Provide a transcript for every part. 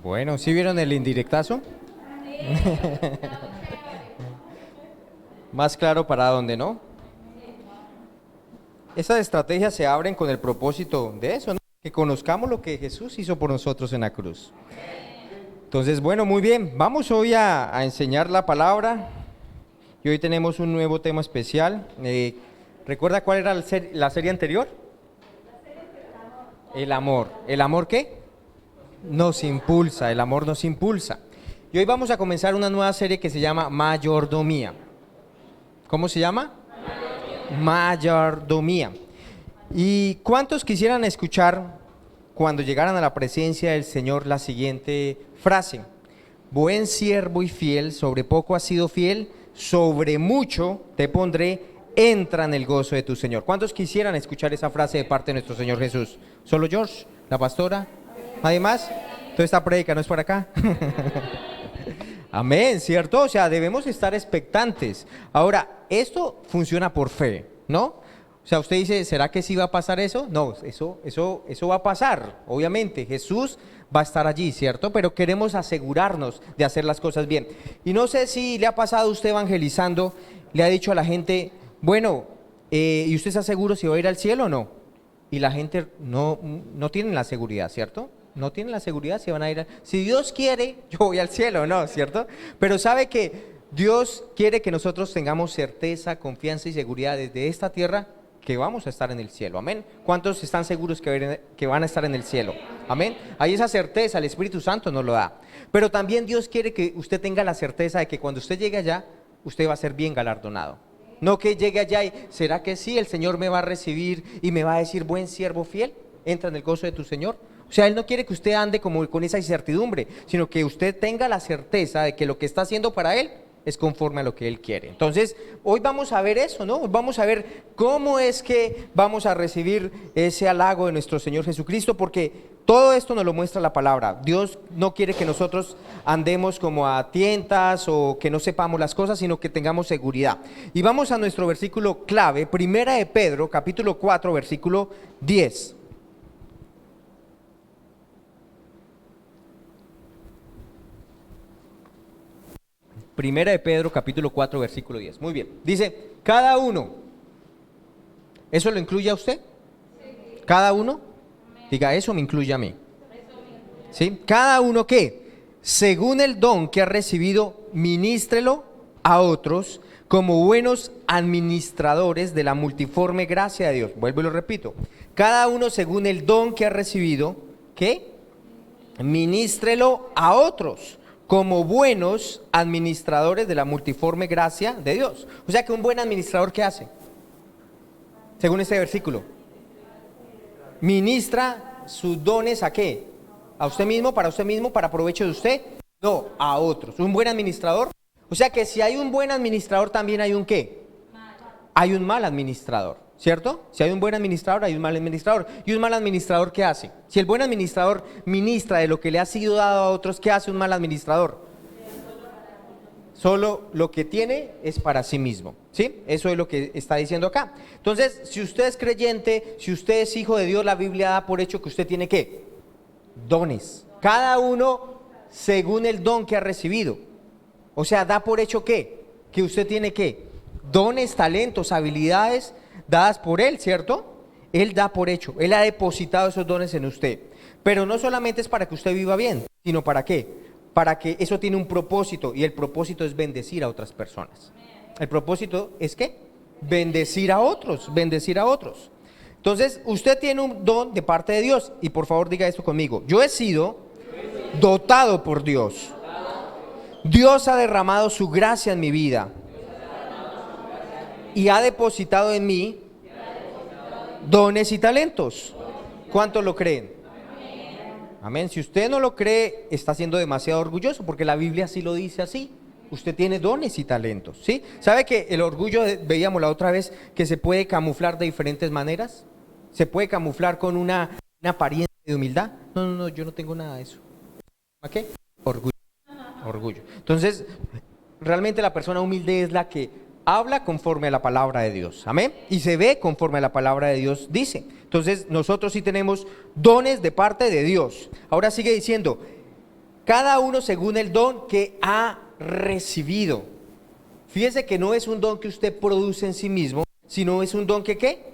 Bueno, ¿sí vieron el indirectazo? Más claro para dónde, ¿no? Esas estrategias se abren con el propósito de eso, ¿no? Que conozcamos lo que Jesús hizo por nosotros en la cruz. Entonces, bueno, muy bien. Vamos hoy a enseñar la palabra. Y hoy tenemos un nuevo tema especial. ¿Recuerda cuál era la serie anterior? El amor. ¿El amor qué? Nos impulsa, el amor nos impulsa. Y hoy vamos a comenzar una nueva serie que se llama Mayordomía. ¿Cómo se llama? Mayordomía. ¿Y cuántos quisieran escuchar cuando llegaran a la presencia del Señor la siguiente frase? Buen siervo y fiel, sobre poco has sido fiel, sobre mucho te pondré, entra en el gozo de tu Señor. ¿Cuántos quisieran escuchar esa frase de parte de nuestro Señor Jesús? ¿Solo George? ¿La pastora? ¿Nadie más? Toda esta prédica no es para acá. Amén, ¿cierto? O sea, debemos estar expectantes. Ahora, esto funciona por fe, ¿no? O sea, usted dice, ¿será que sí va a pasar eso? No, eso va a pasar, obviamente. Jesús va a estar allí, ¿cierto? Pero queremos asegurarnos de hacer las cosas bien. Y no sé si le ha pasado a usted evangelizando, le ha dicho a la gente, bueno, ¿y usted está seguro si va a ir al cielo o no? Y la gente no tiene la seguridad, ¿cierto? No tienen la seguridad si van a ir si Dios quiere, yo voy al cielo, ¿no? ¿Cierto? Pero sabe que Dios quiere que nosotros tengamos certeza, confianza y seguridad desde esta tierra que vamos a estar en el cielo, amén. ¿Cuántos están seguros que van a estar en el cielo? Amén. Hay esa certeza, el Espíritu Santo nos lo da. Pero también Dios quiere que usted tenga la certeza de que cuando usted llegue allá, usted va a ser bien galardonado. No que llegue allá y, ¿será que sí? El Señor me va a recibir y me va a decir, buen siervo fiel, entra en el gozo de tu Señor. O sea, Él no quiere que usted ande como con esa incertidumbre, sino que usted tenga la certeza de que lo que está haciendo para Él es conforme a lo que Él quiere. Entonces, hoy vamos a ver eso, ¿no? Vamos a ver cómo es que vamos a recibir ese halago de nuestro Señor Jesucristo, porque todo esto nos lo muestra la palabra. Dios no quiere que nosotros andemos como a tientas o que no sepamos las cosas, sino que tengamos seguridad. Y vamos a nuestro versículo clave, Primera de Pedro, capítulo 4, versículo 10. Primera de Pedro, capítulo 4, versículo 10. Muy bien. Dice, cada uno. ¿Eso lo incluye a usted? Sí. ¿Cada uno? Diga, eso me incluye a mí. ¿Sí? Cada uno que, según el don que ha recibido, ministrelo a otros como buenos administradores de la multiforme gracia de Dios. Vuelvo y lo repito. Cada uno según el don que ha recibido, ¿qué? Ministrelo a otros como buenos administradores de la multiforme gracia de Dios. O sea que un buen administrador, ¿qué hace? Según este versículo, ministra sus dones ¿a qué? ¿A usted mismo, para provecho de usted? No, a otros. ¿Un buen administrador? O sea que si hay un buen administrador, también hay un ¿qué? Hay un mal administrador, ¿cierto? Si hay un buen administrador, hay un mal administrador. ¿Y un mal administrador qué hace? Si el buen administrador ministra de lo que le ha sido dado a otros, ¿qué hace un mal administrador? Solo lo que tiene es para sí mismo, ¿sí? Eso es lo que está diciendo acá. Entonces, si usted es creyente, si usted es hijo de Dios, la Biblia da por hecho que usted tiene ¿qué? Dones. Cada uno según el don que ha recibido. O sea, da por hecho ¿qué? Que usted tiene ¿qué? Dones, talentos, habilidades dadas por Él, ¿cierto? Él da por hecho, Él ha depositado esos dones en usted. Pero no solamente es para que usted viva bien, sino ¿para qué? Para que eso tiene un propósito, y el propósito es bendecir a otras personas. El propósito es ¿qué? Bendecir a otros, bendecir a otros. Entonces, usted tiene un don de parte de Dios, y por favor diga esto conmigo. Yo he sido dotado por Dios. Dios ha derramado su gracia en mi vida y ha depositado en mí dones y talentos. ¿Cuántos lo creen? Amén. Si usted no lo cree, está siendo demasiado orgulloso, porque la Biblia sí lo dice así. Usted tiene dones y talentos, ¿sí? ¿Sabe que el orgullo, veíamos la otra vez, que se puede camuflar de diferentes maneras? Se puede camuflar con una apariencia de humildad. No, yo no tengo nada de eso. ¿A qué? Orgullo. Entonces, realmente la persona humilde es la que habla conforme a la palabra de Dios, amén, y se ve conforme a la palabra de Dios dice. Entonces nosotros sí tenemos dones de parte de Dios. Ahora sigue diciendo, cada uno según el don que ha recibido. Fíjese que no es un don que usted produce en sí mismo, sino es un don que ¿qué?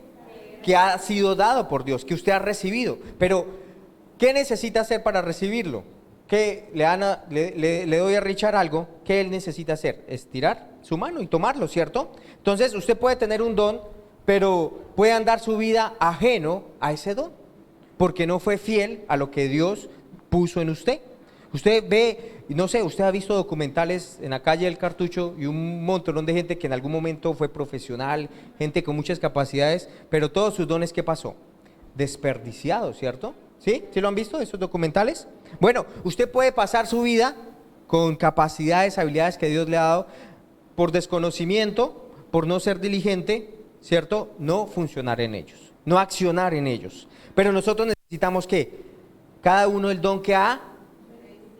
Que ha sido dado por Dios, que usted ha recibido. Pero, ¿qué necesita hacer para recibirlo? Que le doy a Richard algo, ¿qué él necesita hacer? Estirar su mano y tomarlo, ¿cierto? Entonces, usted puede tener un don, pero puede andar su vida ajeno a ese don, porque no fue fiel a lo que Dios puso en usted. Usted ve, no sé, usted ha visto documentales en la calle del Cartucho y un montón de gente que en algún momento fue profesional, gente con muchas capacidades, pero todos sus dones, ¿qué pasó? Desperdiciados, ¿cierto? ¿Sí? ¿Sí lo han visto esos documentales? Bueno, usted puede pasar su vida con capacidades, habilidades que Dios le ha dado, por desconocimiento, por no ser diligente, ¿cierto? No funcionar en ellos, no accionar en ellos. Pero nosotros necesitamos que cada uno el don que ha,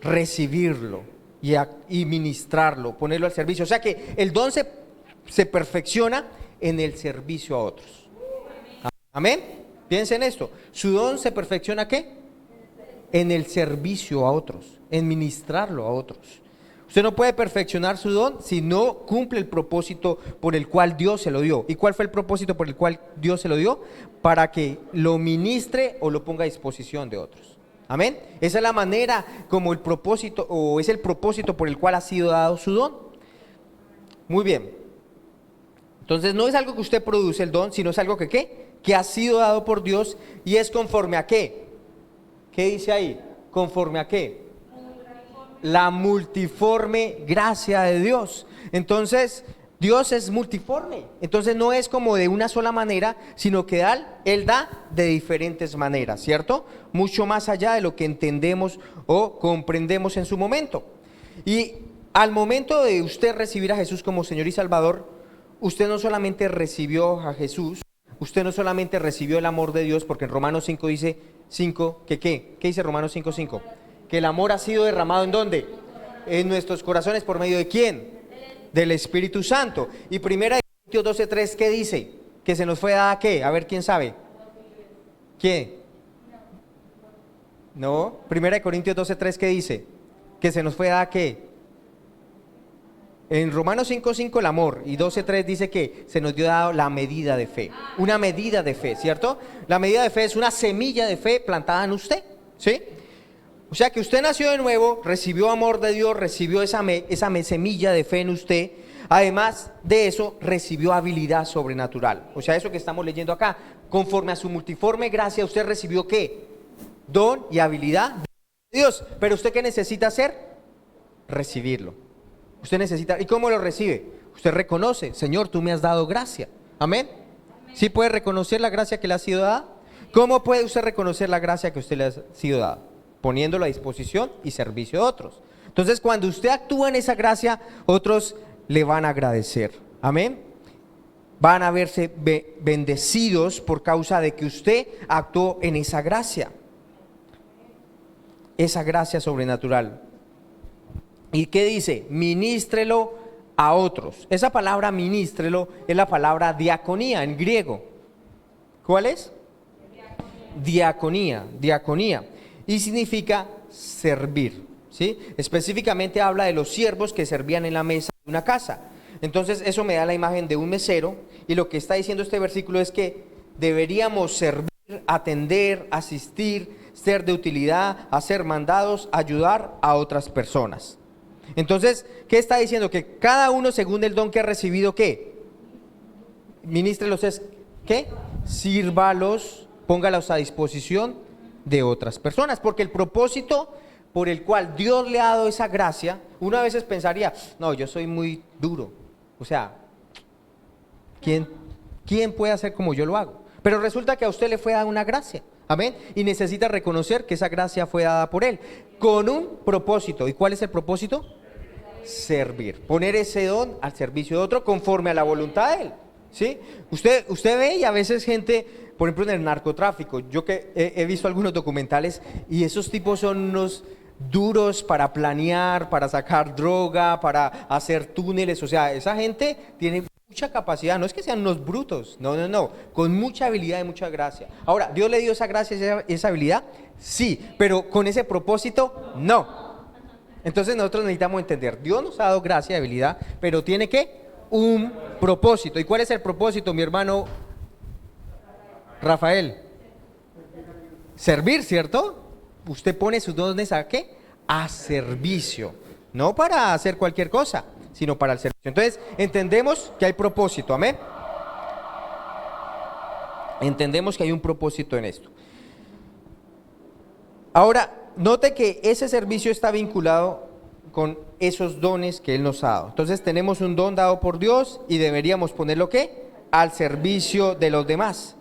recibirlo y ministrarlo, ponerlo al servicio. O sea que el don se perfecciona en el servicio a otros. Amén. Piensen en esto. Su don se perfecciona ¿qué? En el servicio a otros, en ministrarlo a otros. Usted no puede perfeccionar su don si no cumple el propósito por el cual Dios se lo dio. ¿Y cuál fue el propósito por el cual Dios se lo dio? Para que lo ministre o lo ponga a disposición de otros. Amén. Esa es la manera como el propósito, o es el propósito por el cual ha sido dado su don. Muy bien. Entonces no es algo que usted produce el don, sino es algo que ¿qué? Que ha sido dado por Dios y es conforme a ¿qué? ¿Qué dice ahí? ¿Conforme a qué? La multiforme gracia de Dios. Entonces, Dios es multiforme. Entonces no es como de una sola manera, sino que Él da de diferentes maneras, ¿cierto? Mucho más allá de lo que entendemos o comprendemos en su momento. Y al momento de usted recibir a Jesús como Señor y Salvador, usted no solamente recibió a Jesús, usted no solamente recibió el amor de Dios, porque en Romanos 5 dice, que ¿qué? ¿Qué dice Romanos 5:5? Que el amor ha sido derramado ¿en dónde? En nuestros corazones, ¿por medio de quién? Del Espíritu Santo. Y 1 Corintios 12:3, ¿qué dice? Que se nos fue dada ¿qué? A ver, ¿quién sabe? ¿Quién? No, 1 Corintios 12:3, ¿qué dice? Que se nos fue dada ¿qué? En Romanos 5:5 el amor, y 12:3 dice que se nos dio dado la medida de fe. Una medida de fe, ¿cierto? La medida de fe es una semilla de fe plantada en usted, ¿sí? O sea que usted nació de nuevo, recibió amor de Dios, recibió esa semilla de fe en usted. Además de eso, recibió habilidad sobrenatural. O sea, eso que estamos leyendo acá, conforme a su multiforme gracia, usted recibió ¿qué? Don y habilidad de Dios. Pero usted ¿qué necesita hacer? Recibirlo. Usted necesita, ¿y cómo lo recibe? Usted reconoce, Señor, tú me has dado gracia. Amén. ¿Sí puede reconocer la gracia que le ha sido dada? ¿Cómo puede usted reconocer la gracia que a usted le ha sido dada? Poniéndolo a disposición y servicio de otros. Entonces, cuando usted actúa en esa gracia, otros le van a agradecer. Amén. Van a verse bendecidos por causa de que usted actuó en esa gracia. Esa gracia sobrenatural. ¿Y qué dice? Ministrelo a otros. Esa palabra ministrelo es la palabra diaconía en griego. ¿Cuál es? Diaconía. Diaconía. Y significa servir, ¿sí? Específicamente habla de los siervos que servían en la mesa de una casa. Entonces eso me da la imagen de un mesero, y lo que está diciendo este versículo es que deberíamos servir, atender, asistir, ser de utilidad, hacer mandados, ayudar a otras personas. Entonces, ¿qué está diciendo? Que cada uno según el don que ha recibido, ¿qué? Ministrelos es, ¿qué? Sírvalos, póngalos a disposición de otras personas, porque el propósito por el cual Dios le ha dado esa gracia, uno a veces pensaría, no, yo soy muy duro, o sea, ¿quién puede hacer como yo lo hago? Pero resulta que a usted le fue dada una gracia, amén, y necesita reconocer que esa gracia fue dada por Él, con un propósito. ¿Y cuál es el propósito? Servir, poner ese don al servicio de otro conforme a la voluntad de Él, ¿sí? Usted ve, y a veces gente, por ejemplo en el narcotráfico, yo que he visto algunos documentales, y esos tipos son unos duros para planear, para sacar droga, para hacer túneles. O sea, esa gente tiene mucha capacidad, no es que sean unos brutos, no, con mucha habilidad y mucha gracia. Ahora, ¿Dios le dio esa gracia, esa habilidad? Sí, pero con ese propósito, no. Entonces nosotros necesitamos entender, Dios nos ha dado gracia, habilidad, pero tiene que un propósito. ¿Y cuál es el propósito, mi hermano Rafael? Servir, ¿cierto? Usted pone sus dones ¿a qué? A servicio, no para hacer cualquier cosa, sino para el servicio. Entonces entendemos que hay propósito, amén. Entendemos que hay un propósito en esto. Ahora, note que ese servicio está vinculado con esos dones que Él nos ha dado. Entonces tenemos un don dado por Dios y deberíamos ponerlo ¿qué? Al servicio de los demás.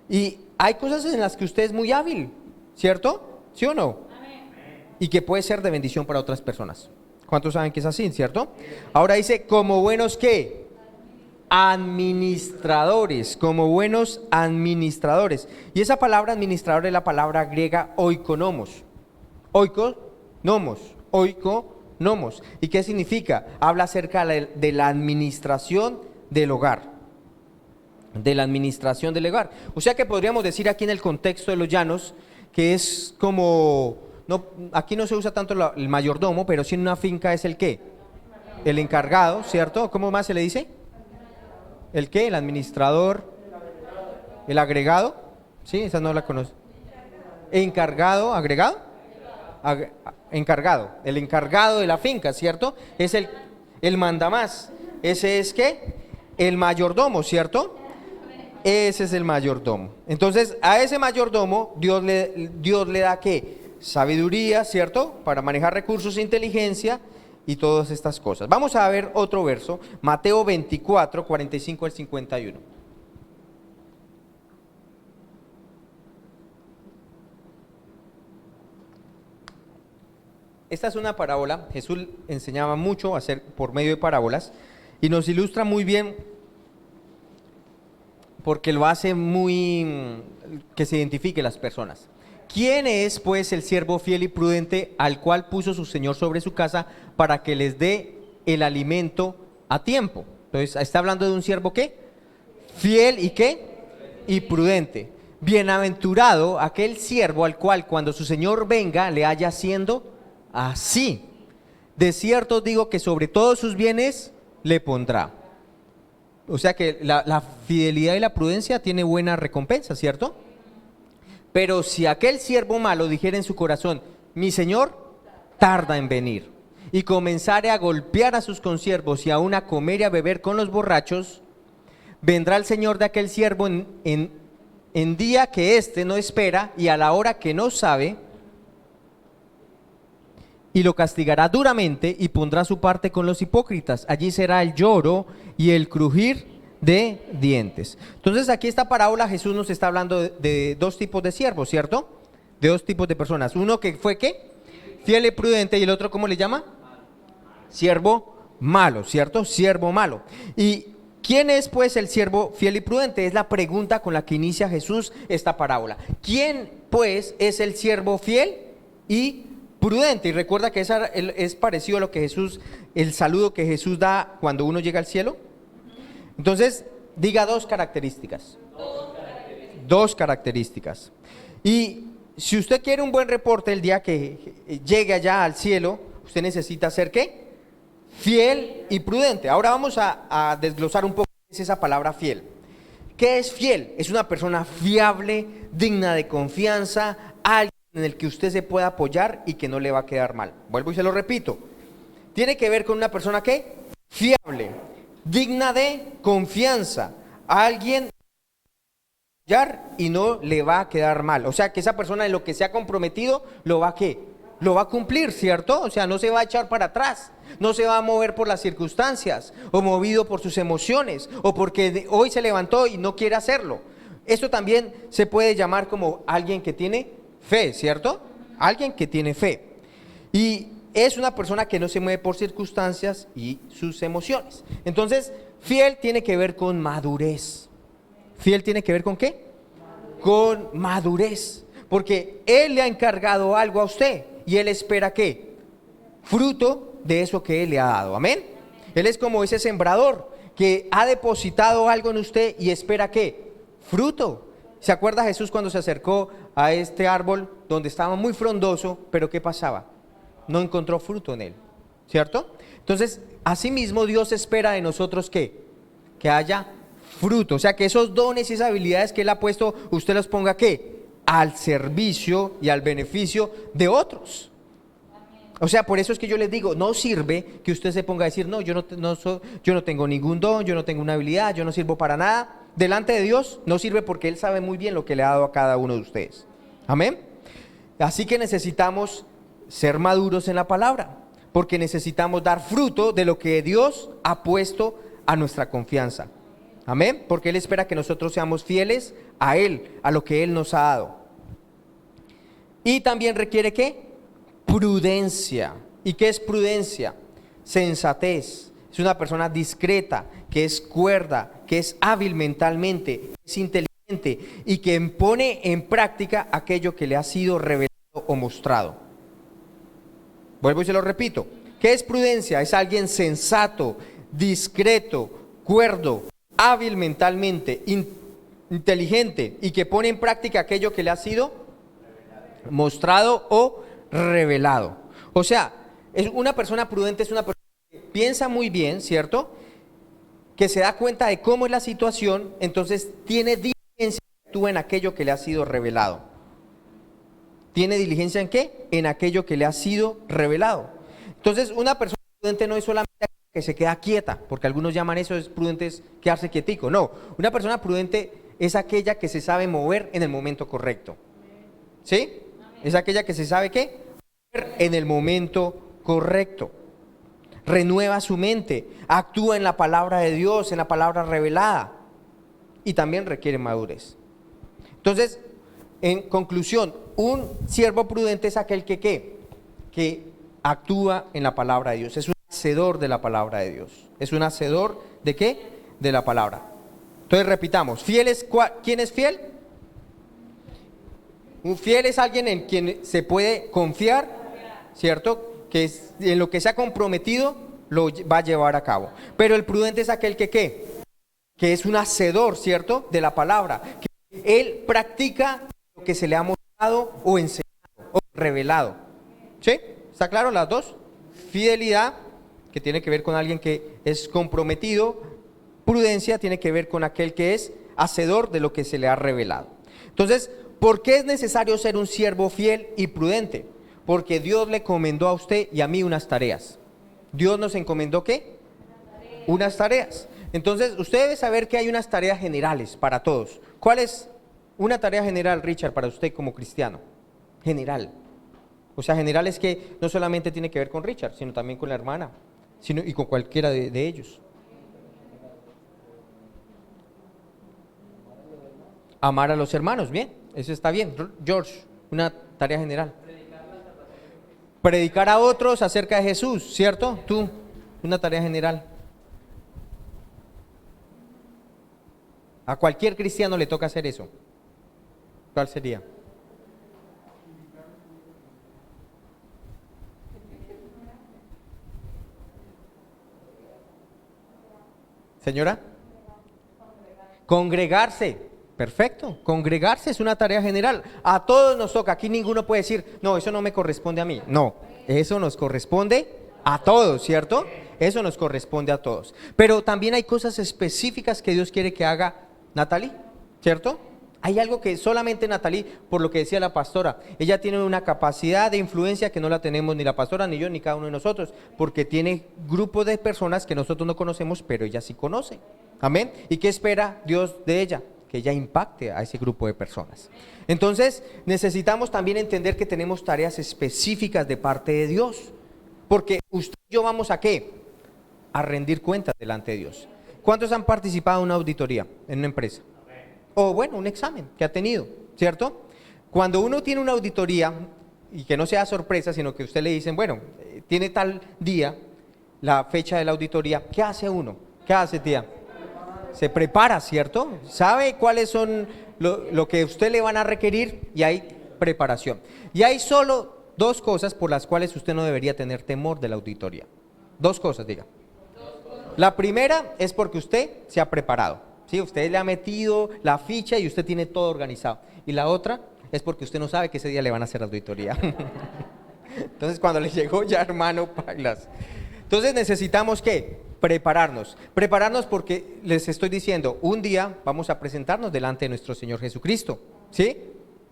Y hay cosas en las que usted es muy hábil, ¿cierto? ¿Sí o no? Amén. Y que puede ser de bendición para otras personas. ¿Cuántos saben que es así, cierto? Ahora dice, como buenos ¿qué? Administradores, como buenos administradores. Y esa palabra administrador es la palabra griega oikonomos. Oikonomos. ¿Y qué significa? Habla acerca de la administración del hogar. De la administración del hogar. O sea que podríamos decir aquí en el contexto de los llanos que es como, no, aquí no se usa tanto el mayordomo, pero sí en una finca es el ¿qué? El encargado, ¿cierto? ¿Cómo más se le dice? ¿El qué? El administrador, el agregado, ¿sí? Esa no la conozco. Encargado, agregado, encargado, el encargado de la finca, ¿cierto? Es el mandamás. Ese es ¿qué? El mayordomo, ¿cierto? Ese es el mayordomo. Entonces a ese mayordomo Dios le da ¿qué? Sabiduría, ¿cierto? Para manejar recursos, inteligencia y todas estas cosas. Vamos a ver otro verso, Mateo 24, 45 al 51. Esta es una parábola, Jesús enseñaba mucho a hacer por medio de parábolas y nos ilustra muy bien porque lo hace muy que se identifique las personas. ¿Quién es pues el siervo fiel y prudente al cual puso su señor sobre su casa para que les dé el alimento a tiempo? Entonces está hablando de un siervo ¿qué? Fiel y ¿qué? Y prudente. Bienaventurado aquel siervo al cual cuando su señor venga le haya haciendo así. De cierto digo que sobre todos sus bienes le pondrá. O sea que la fidelidad y la prudencia tiene buena recompensa, ¿cierto? Pero si aquel siervo malo dijera en su corazón, mi señor tarda en venir, y comenzare a golpear a sus consiervos y aún a comer y a beber con los borrachos, vendrá el señor de aquel siervo en día que éste no espera y a la hora que no sabe, y lo castigará duramente y pondrá su parte con los hipócritas. Allí será el lloro y el crujir de dientes. Entonces aquí esta parábola Jesús nos está hablando de dos tipos de siervos, ¿cierto? De dos tipos de personas. Uno que fue ¿qué? Fiel y prudente, y el otro ¿cómo le llama? Siervo malo, ¿cierto? Siervo malo. ¿Y quién es pues el siervo fiel y prudente? Es la pregunta con la que inicia Jesús esta parábola. ¿Quién pues es el siervo fiel y prudente? Y recuerda que es parecido a lo que Jesús, el saludo que Jesús da cuando uno llega al cielo. Entonces, diga dos características. Dos características. Y si usted quiere un buen reporte el día que llegue allá al cielo, usted necesita ser ¿qué? Fiel y prudente. Ahora vamos a desglosar un poco esa palabra fiel. ¿Qué es fiel? Es una persona fiable, digna de confianza, alguien en el que usted se pueda apoyar y que no le va a quedar mal. Vuelvo y se lo repito. Tiene que ver con una persona ¿qué? Fiable, digna de confianza, alguien y no le va a quedar mal. O sea que esa persona en lo que se ha comprometido lo va a ¿qué? Lo va a cumplir, ¿cierto? O sea, no se va a echar para atrás, no se va a mover por las circunstancias o movido por sus emociones o porque hoy se levantó y no quiere hacerlo. Esto también se puede llamar como alguien que tiene fe, ¿cierto? Alguien que tiene fe. Y es una persona que no se mueve por circunstancias y sus emociones. Entonces, fiel tiene que ver con madurez. ¿Fiel tiene que ver con qué? Con madurez. Porque Él le ha encargado algo a usted y Él espera ¿qué? Fruto de eso que Él le ha dado. ¿Amén? Él es como ese sembrador que ha depositado algo en usted y espera ¿qué? Fruto. ¿Se acuerda Jesús cuando se acercó a este árbol donde estaba muy frondoso, pero qué pasaba? no encontró fruto en él, ¿cierto? Entonces, asimismo Dios espera de nosotros que haya fruto, o sea, que esos dones y esas habilidades que Él ha puesto, usted los ponga ¿qué? Al servicio y al beneficio de otros. O sea, por eso es que yo les digo, no sirve que usted se ponga a decir, no, yo no tengo ningún don, yo no tengo una habilidad, yo no sirvo para nada. Delante de Dios no sirve porque Él sabe muy bien lo que le ha dado a cada uno de ustedes. Amén. Así que necesitamos ser maduros en la palabra, porque necesitamos dar fruto de lo que Dios ha puesto a nuestra confianza. Amén. Porque Él espera que nosotros seamos fieles a Él, a lo que Él nos ha dado. Y también requiere ¿qué? Prudencia. ¿Y qué es prudencia? Sensatez. Es una persona discreta, que es cuerda, que es hábil mentalmente, es inteligente y que pone en práctica aquello que le ha sido revelado o mostrado. Vuelvo y se lo repito. ¿Qué es prudencia? Es alguien sensato, discreto, cuerdo, hábil mentalmente, inteligente y que pone en práctica aquello que le ha sido mostrado o revelado. O sea, una persona prudente es una persona que piensa muy bien, ¿cierto? Que se da cuenta de cómo es la situación, entonces tiene diligencia y actúa en aquello que le ha sido revelado. ¿Tiene diligencia en qué? En aquello que le ha sido revelado. Entonces, una persona prudente no es solamente que se queda quieta, porque algunos llaman eso es prudente es quedarse quietico. No, una persona prudente es aquella que se sabe mover en el momento correcto. ¿Sí? Es aquella que se sabe ¿qué? Mover en el momento correcto. Renueva su mente, actúa en la palabra de Dios, en la palabra revelada, y también requiere madurez. Entonces, en conclusión, un siervo prudente es aquel que actúa en la palabra de Dios, es un hacedor de la palabra de Dios. ¿Es un hacedor de qué? De la palabra. Entonces repitamos, ¿quién es fiel? Un fiel es alguien en quien se puede confiar, ¿cierto? Que en lo que se ha comprometido lo va a llevar a cabo. Pero el prudente es aquel que es un hacedor, ¿cierto? De la palabra. Que él practica lo que se le ha mostrado o enseñado o revelado. ¿Sí? ¿Está claro las dos? Fidelidad, que tiene que ver con alguien que es comprometido. Prudencia tiene que ver con aquel que es hacedor de lo que se le ha revelado. Entonces, ¿por qué es necesario ser un siervo fiel y prudente? Porque Dios le encomendó a usted y a mí unas tareas. ¿Dios nos encomendó qué? Unas tareas. Entonces, usted debe saber que hay unas tareas generales para todos. ¿Cuál es una tarea general, Richard, para usted como cristiano? General. O sea, general es que no solamente tiene que ver con Richard, sino también con la hermana, y con cualquiera de ellos. Amar a los hermanos, bien, eso está bien. George, una tarea general. Predicar a otros acerca de Jesús, ¿cierto? Tú, una tarea general. A cualquier cristiano le toca hacer eso. ¿Cuál sería? Señora. Congregarse. Perfecto, congregarse es una tarea general, a todos nos toca, aquí ninguno puede decir, no, eso no me corresponde a mí, no, eso nos corresponde a todos, ¿cierto? Eso nos corresponde a todos, pero también hay cosas específicas que Dios quiere que haga Natalie, ¿cierto? Hay algo que solamente Natalie, por lo que decía la pastora, ella tiene una capacidad de influencia que no la tenemos ni la pastora, ni yo, ni cada uno de nosotros, porque tiene grupos de personas que nosotros no conocemos, pero ella sí conoce, amén, ¿y qué espera Dios de ella? Que ella impacte a ese grupo de personas. Entonces, necesitamos también entender que tenemos tareas específicas de parte de Dios, porque usted y yo vamos a ¿qué? A rendir cuentas delante de Dios. ¿Cuántos han participado en una auditoría en una empresa? O bueno, un examen que ha tenido, ¿cierto? Cuando uno tiene una auditoría, y que no sea sorpresa, sino que usted le dicen, bueno, tiene tal día, la fecha de la auditoría, ¿qué hace uno? ¿Qué hace, tía? Se prepara, ¿cierto? Sabe cuáles son lo que usted le van a requerir y hay preparación. Y hay solo dos cosas por las cuales usted no debería tener temor de la auditoría. Dos cosas, diga. La primera es porque usted se ha preparado, ¿sí? Usted le ha metido la ficha y usted tiene todo organizado. Y la otra es porque usted no sabe que ese día le van a hacer auditoría. Entonces cuando le llegó ya hermano, pailas. Entonces necesitamos ¿qué? Prepararnos. Prepararnos porque les estoy diciendo, un día vamos a presentarnos delante de nuestro Señor Jesucristo. ¿Sí?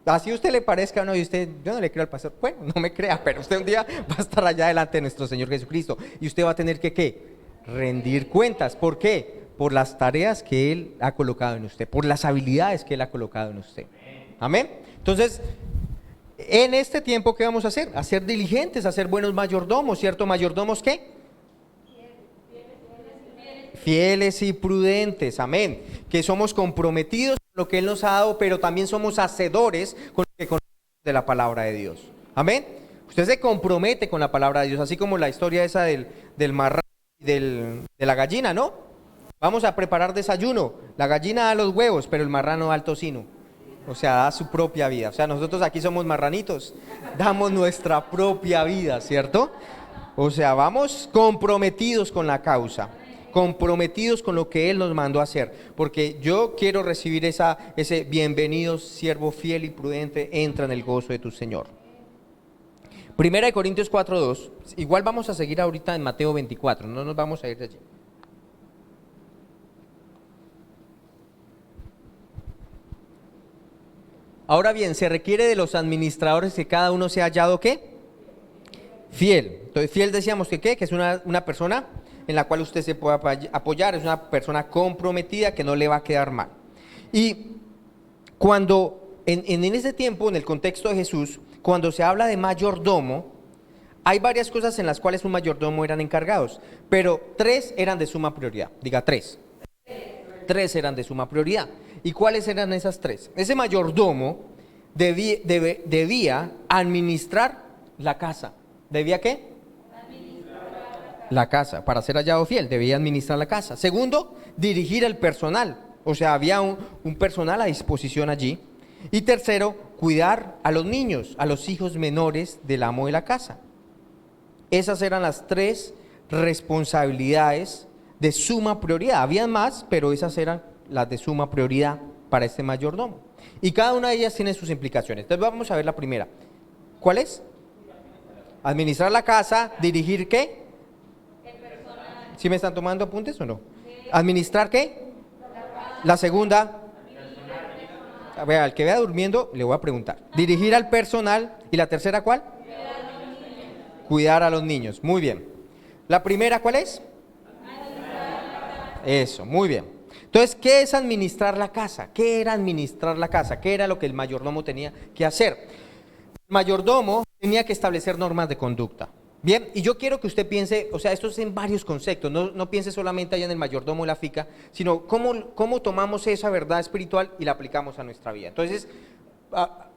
Así a usted le parezca o no, y usted, yo no le creo al pastor, bueno, no me crea, pero usted un día va a estar allá delante de nuestro Señor Jesucristo. Y usted va a tener que ¿qué? Rendir cuentas. ¿Por qué? Por las tareas que Él ha colocado en usted, por las habilidades que Él ha colocado en usted. Amén. Entonces, en este tiempo, ¿qué vamos a hacer? A ser diligentes, a ser buenos mayordomos, ¿cierto? ¿Mayordomos qué? Fieles y prudentes, amén. Que somos comprometidos con lo que Él nos ha dado, pero también somos hacedores con lo que conocemos de la palabra de Dios. Amén. Usted se compromete con la palabra de Dios, así como la historia esa del marrano y de la gallina, ¿no? Vamos a preparar desayuno. La gallina da los huevos, pero el marrano da el tocino. O sea, da su propia vida. O sea, nosotros aquí somos marranitos. Damos nuestra propia vida, ¿cierto? O sea, vamos comprometidos con la causa. Comprometidos con lo que Él nos mandó a hacer. Porque yo quiero recibir ese bienvenido, siervo fiel y prudente, entra en el gozo de tu Señor. Primera de Corintios 4:2. Igual vamos a seguir ahorita en Mateo 24. No nos vamos a ir de allí. Ahora bien, se requiere de los administradores que cada uno sea hallado ¿qué? Fiel. Entonces, fiel decíamos que ¿qué? Que es una persona en la cual usted se puede apoyar, es una persona comprometida que no le va a quedar mal. Y cuando, en ese tiempo, en el contexto de Jesús, cuando se habla de mayordomo, hay varias cosas en las cuales un mayordomo eran encargados, pero 3 eran de suma prioridad. Diga 3. 3 eran de suma prioridad. ¿Y cuáles eran esas 3? Ese mayordomo debía administrar la casa. ¿Debía qué? La casa. Para ser hallado fiel, debía administrar la casa. Segundo, dirigir el personal. O sea, había un personal a disposición allí. Y tercero, cuidar a los niños, a los hijos menores del amo de la casa. Esas eran las 3 responsabilidades de suma prioridad. Habían más, pero esas eran las de suma prioridad para este mayordomo. Y cada una de ellas tiene sus implicaciones. Entonces vamos a ver la primera. ¿Cuál es? Administrar la casa, dirigir ¿qué? ¿Sí me están tomando apuntes o no? ¿Administrar qué? La segunda. A ver, al que vea durmiendo le voy a preguntar. Dirigir al personal. ¿Y la tercera cuál? Cuidar a los niños. Muy bien. ¿La primera cuál es? Eso, muy bien. Entonces, ¿qué es administrar la casa? ¿Qué era administrar la casa? ¿Qué era lo que el mayordomo tenía que hacer? El mayordomo tenía que establecer normas de conducta. Bien, y yo quiero que usted piense, o sea, esto es en varios conceptos, no piense solamente allá en el mayordomo y la finca, sino cómo tomamos esa verdad espiritual y la aplicamos a nuestra vida. Entonces,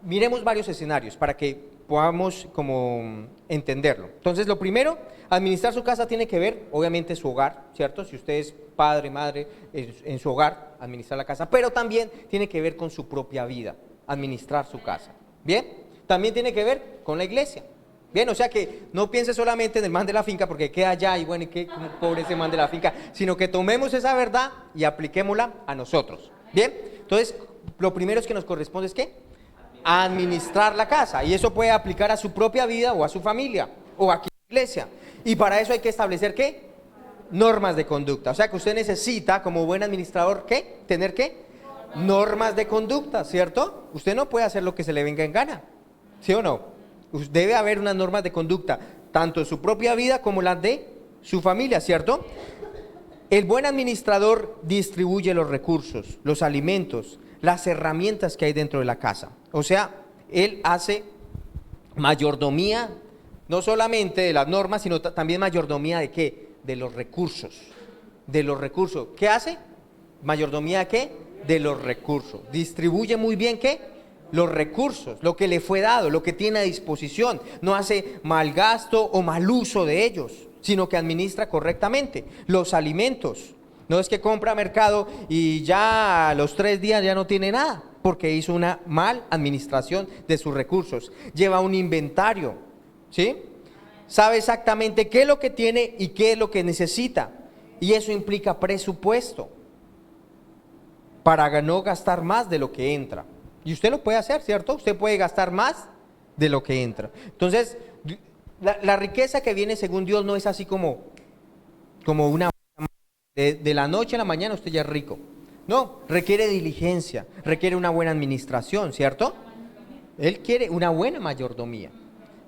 miremos varios escenarios para que podamos como entenderlo. Entonces, lo primero, administrar su casa tiene que ver, obviamente, su hogar, ¿cierto? Si usted es padre, madre, en su hogar, administrar la casa, pero también tiene que ver con su propia vida, administrar su casa. ¿Bien? También tiene que ver con la iglesia. Bien, o sea que no piense solamente en el man de la finca porque queda allá y bueno, y qué pobre ese man de la finca, sino que tomemos esa verdad y apliquémosla a nosotros. Bien, entonces, lo primero es que nos corresponde es ¿qué? Administrar la casa, y eso puede aplicar a su propia vida o a su familia o aquí en la iglesia, y para eso hay que establecer ¿qué? Normas de conducta. O sea que usted necesita como buen administrador ¿qué? Tener ¿qué? Normas de conducta, ¿cierto? Usted no puede hacer lo que se le venga en gana, ¿sí o no? Debe haber unas normas de conducta, tanto en su propia vida como las de su familia, ¿cierto? El buen administrador distribuye los recursos, los alimentos, las herramientas que hay dentro de la casa. O sea, él hace mayordomía, no solamente de las normas, sino también mayordomía de ¿qué? De los recursos. De los recursos. ¿Qué hace? Mayordomía de ¿qué? De los recursos. Distribuye muy bien ¿qué? Los recursos, lo que le fue dado, lo que tiene a disposición. No hace mal gasto o mal uso de ellos, sino que administra correctamente. Los alimentos. No es que compra mercado y ya a los 3 días ya no tiene nada, porque hizo una mal administración de sus recursos. Lleva un inventario, ¿sí? Sabe exactamente qué es lo que tiene y qué es lo que necesita. Y eso implica presupuesto para no gastar más de lo que entra. Y usted lo puede hacer, ¿cierto? Usted puede gastar más de lo que entra. Entonces, La riqueza que viene según Dios no es así como una de la noche a la mañana usted ya es rico. No, requiere diligencia, requiere una buena administración, ¿cierto? Él quiere una buena mayordomía.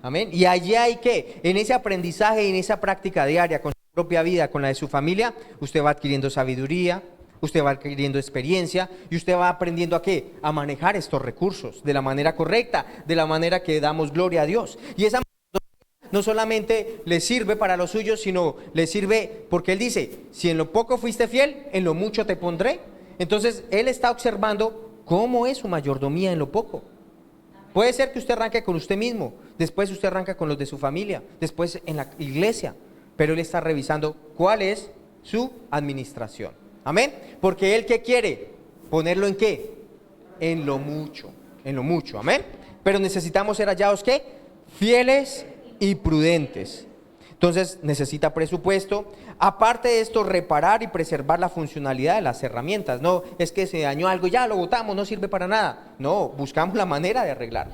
Amén. Y allí hay que, en ese aprendizaje y en esa práctica diaria con su propia vida, con la de su familia, usted va adquiriendo sabiduría, usted va adquiriendo experiencia y usted va aprendiendo a qué, a manejar estos recursos de la manera correcta, de la manera que damos gloria a Dios. Y esa no solamente le sirve para lo suyo, sino le sirve porque Él dice, si en lo poco fuiste fiel, en lo mucho te pondré. Entonces Él está observando cómo es su mayordomía en lo poco. Puede ser que usted arranque con usted mismo, después usted arranca con los de su familia, después en la iglesia, pero Él está revisando cuál es su administración. Amén. Porque Él, ¿qué quiere? Ponerlo en qué, en lo mucho, amén. Pero necesitamos ser hallados ¿qué? Fieles y prudentes. Entonces necesita presupuesto. Aparte de esto, reparar y preservar la funcionalidad de las herramientas. No es que se dañó algo, ya lo botamos, no sirve para nada. No, buscamos la manera de arreglar.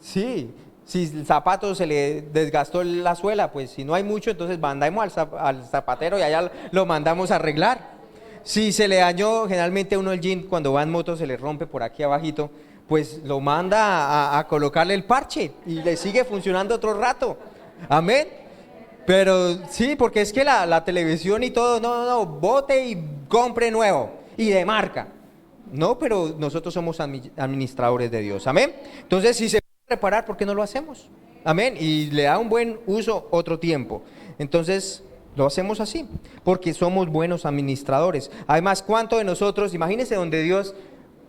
Sí, si el zapato se le desgastó la suela, pues si no hay mucho, entonces mandamos al zapatero y allá lo mandamos a arreglar. Si se le dañó, generalmente uno el jean cuando va en moto se le rompe por aquí abajito, pues lo manda a colocarle el parche y le sigue funcionando otro rato. Amén. Pero sí, porque es que la televisión y todo, no, bote y compre nuevo y de marca. No, pero nosotros somos administradores de Dios. Amén. Entonces, si se puede reparar, ¿por qué no lo hacemos? Amén. Y le da un buen uso otro tiempo. Entonces, lo hacemos así, porque somos buenos administradores. Además, ¿cuánto de nosotros, imagínense donde Dios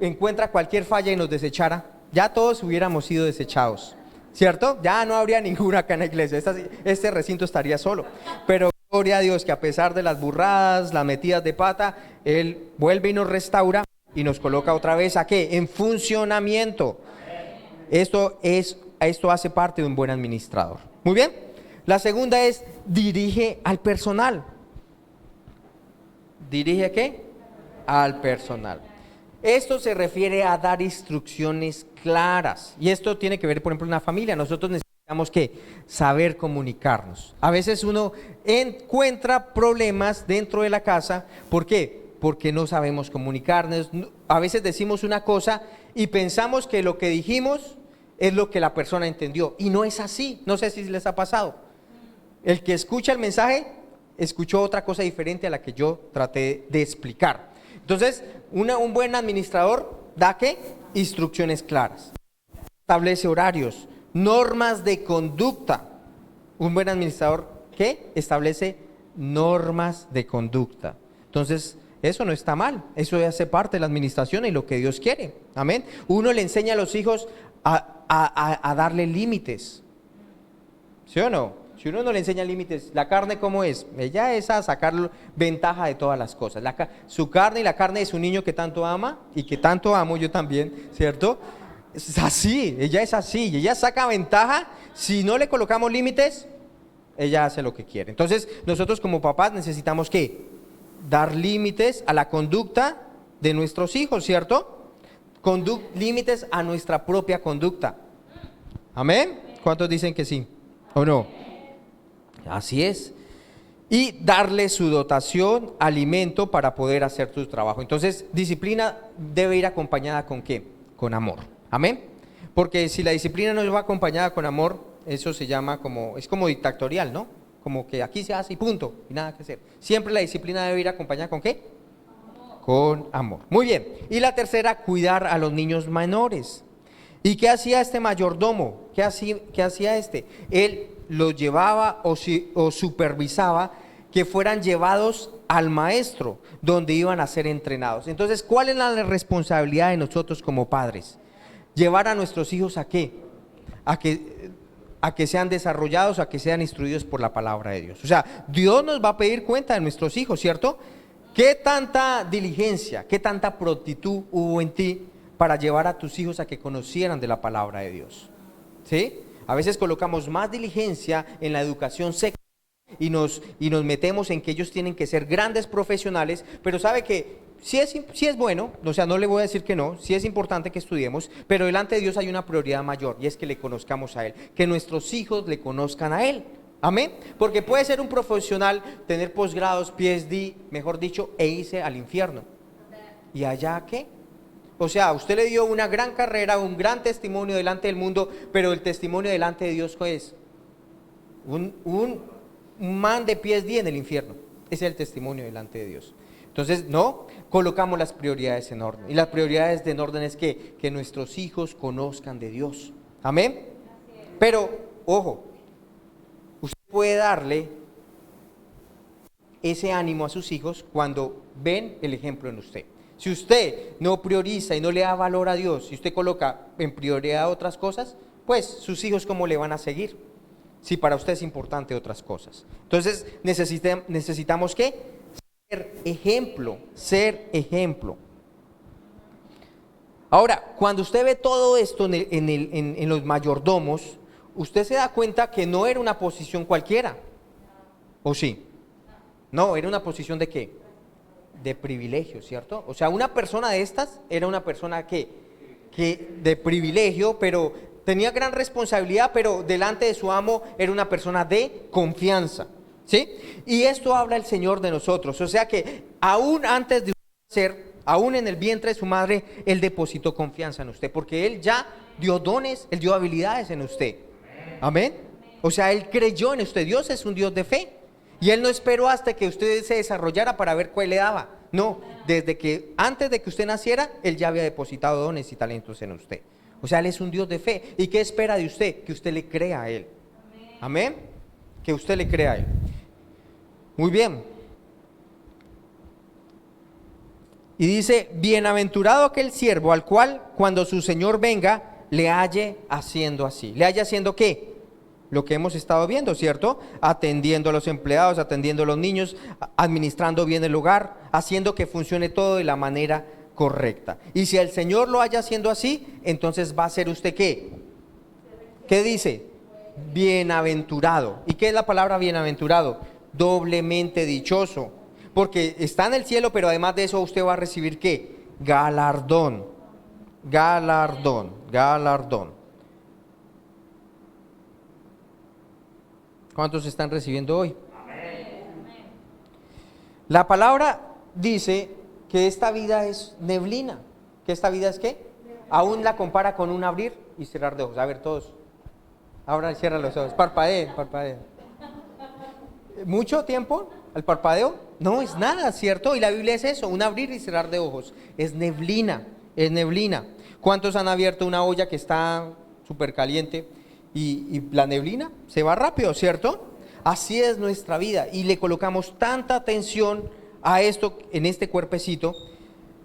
encuentra cualquier falla y nos desechara? Ya todos hubiéramos sido desechados, ¿cierto? Ya no habría ninguna acá en la iglesia, este recinto estaría solo. Pero gloria a Dios que a pesar de las burradas, las metidas de pata, Él vuelve y nos restaura y nos coloca otra vez ¿a qué? En funcionamiento. Esto hace parte de un buen administrador. Muy bien. La segunda es, dirige al personal. ¿Dirige qué? Al personal. Esto se refiere a dar instrucciones claras. Y esto tiene que ver, por ejemplo, en una familia. Nosotros necesitamos ¿qué? Saber comunicarnos. A veces uno encuentra problemas dentro de la casa. ¿Por qué? Porque no sabemos comunicarnos. A veces decimos una cosa y pensamos que lo que dijimos es lo que la persona entendió. Y no es así. No sé si les ha pasado. El que escucha el mensaje, escuchó otra cosa diferente a la que yo traté de explicar. Entonces, un buen administrador da ¿qué? Instrucciones claras. Establece horarios, normas de conducta. Un buen administrador, ¿qué? Establece normas de conducta. Entonces, eso no está mal. Eso hace parte de la administración y lo que Dios quiere. Amén. Uno le enseña a los hijos a darle límites. ¿Sí o no? Si uno no le enseña límites, ¿la carne cómo es? Ella es a sacar ventaja de todas las cosas. Su carne y la carne de su niño que tanto ama y que tanto amo yo también, ¿cierto? Es así, ella es así y ella saca ventaja. Si no le colocamos límites, ella hace lo que quiere. Entonces, nosotros como papás necesitamos ¿qué? Dar límites a la conducta de nuestros hijos, ¿cierto? Límites a nuestra propia conducta. ¿Amén? ¿Cuántos dicen que sí o no? Así es. Y darle su dotación, alimento para poder hacer su trabajo. Entonces, disciplina debe ir acompañada ¿con qué? Con amor. Amén. Porque si la disciplina no va acompañada con amor, eso se llama es como dictatorial, ¿no? Como que aquí se hace y punto, y nada que hacer. Siempre la disciplina debe ir acompañada ¿con qué? Con amor. Muy bien. Y la tercera, cuidar a los niños menores. ¿Y qué hacía este mayordomo? ¿Qué hacía este? Él los llevaba o supervisaba que fueran llevados al maestro, donde iban a ser entrenados. Entonces, ¿cuál es la responsabilidad de nosotros como padres? Llevar a nuestros hijos ¿a qué? A que sean desarrollados, a que sean instruidos por la palabra de Dios. O sea, Dios nos va a pedir cuenta de nuestros hijos, ¿cierto? ¿Qué tanta diligencia, qué tanta prontitud hubo en ti para llevar a tus hijos a que conocieran de la palabra de Dios? ¿Sí? A veces colocamos más diligencia en la educación secular y nos metemos en que ellos tienen que ser grandes profesionales, pero sabe que sí es bueno, o sea, no le voy a decir que no, sí es importante que estudiemos, pero delante de Dios hay una prioridad mayor y es que le conozcamos a Él, que nuestros hijos le conozcan a Él. Amén. Porque puede ser un profesional, tener posgrados, PhD, mejor dicho, e irse al infierno. ¿Y allá qué? O sea, usted le dio una gran carrera, un gran testimonio delante del mundo, pero el testimonio delante de Dios, ¿qué es? Un man de PhD en el infierno. Ese es el testimonio delante de Dios. Entonces, no, colocamos las prioridades en orden. Y las prioridades en orden es que nuestros hijos conozcan de Dios. Amén. Pero, ojo, usted puede darle ese ánimo a sus hijos cuando ven el ejemplo en usted. Si usted no prioriza y no le da valor a Dios, si usted coloca en prioridad otras cosas, pues sus hijos ¿cómo le van a seguir? Si para usted es importante otras cosas. Entonces necesitamos ¿qué? Ser ejemplo. Ahora, cuando usted ve todo esto en los mayordomos, usted se da cuenta que no era una posición cualquiera, ¿o sí? No, era una posición ¿de qué? De privilegio, ¿cierto? O sea, una persona de estas era una persona que de privilegio, pero tenía gran responsabilidad, pero delante de su amo era una persona de confianza, ¿sí? Y esto habla el Señor de nosotros, o sea que aún antes de ser, aún en el vientre de su madre, Él depositó confianza en usted, porque Él ya dio dones, Él dio habilidades en usted. Amén. O sea, Él creyó en usted. Dios es un Dios de fe. Y Él no esperó hasta que usted se desarrollara para ver cuál le daba. No, antes de que usted naciera, Él ya había depositado dones y talentos en usted. O sea, Él es un Dios de fe. ¿Y qué espera de usted? Que usted le crea a Él. Amén. Que usted le crea a Él. Muy bien. Y dice, bienaventurado aquel siervo al cual cuando su Señor venga, le halle haciendo así. ¿Le halle haciendo qué? Lo que hemos estado viendo, ¿cierto? Atendiendo a los empleados, atendiendo a los niños, administrando bien el hogar, haciendo que funcione todo de la manera correcta. Y si el Señor lo haya haciendo así, entonces va a ser usted ¿qué? ¿Qué dice? Bienaventurado. ¿Y qué es la palabra bienaventurado? Doblemente dichoso. Porque está en el cielo, pero además de eso usted va a recibir ¿qué? Galardón. Galardón. Galardón. ¿Cuántos están recibiendo hoy? Amén. La palabra dice que esta vida es neblina. ¿Que esta vida es qué? Aún la compara con un abrir y cerrar de ojos. A ver todos. Ahora cierra los ojos. Parpadee, parpadee. ¿Mucho tiempo al parpadeo? No es nada, ¿cierto? Y la Biblia es eso, un abrir y cerrar de ojos. Es neblina, es neblina. ¿Cuántos han abierto una olla que está súper caliente? Y la neblina se va rápido, ¿cierto? Así es nuestra vida y le colocamos tanta atención a esto en este cuerpecito.